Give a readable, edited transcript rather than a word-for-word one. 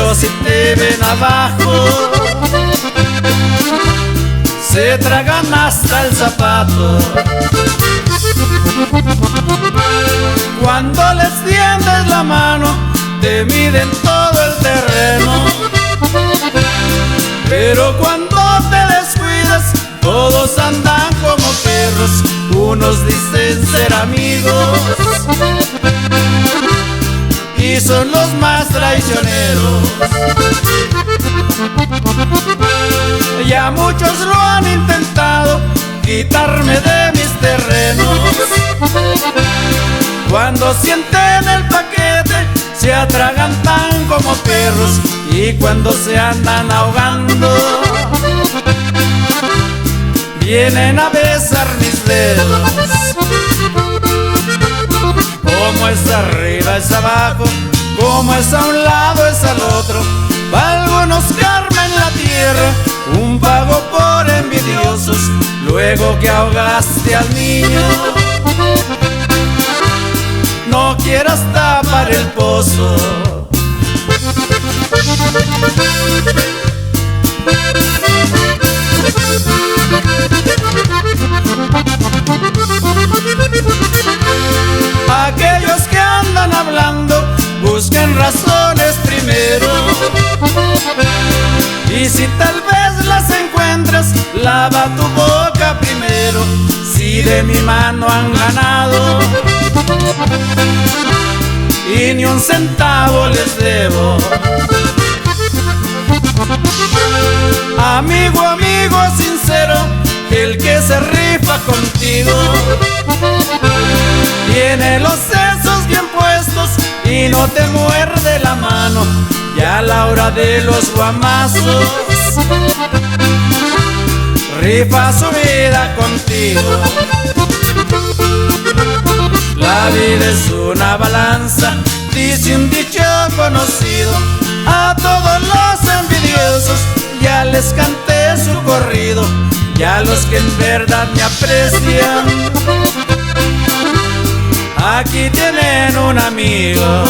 pero si te ven abajo, se tragan hasta el zapato. Cuando les tiendes la mano, te miden todo el terreno, pero cuando te descuidas, todos andan como perros. Unos dicen ser amigos y son los más traicioneros. Ya muchos lo han intentado, quitarme de mis terrenos. Cuando sienten el paquete, se atragantan como perros, y cuando se andan ahogando, vienen a besar mis dedos. Como es arriba es abajo, como es a un lado es al otro. Pa' algunos karma en la tierra, un pago por envidiosos. Luego que ahogaste al niño, no quieras tapar el pozo. Aquellos que andan hablando, busquen razones primero, y si tal vez las encuentras, lava tu boca primero. Si de mi mano han ganado y ni un centavo les debo. Amigo, amigo sincero, el que se rifa contigo tiene los sesos bien puestos y no te muerde la mano. Ya a la hora de los guamazos, rifa su vida contigo. La vida es una balanza, dice un dicho conocido. A todos los envidiosos ya les canté su corrido, y a los que en verdad me aprecian, aquí tienen un amigo.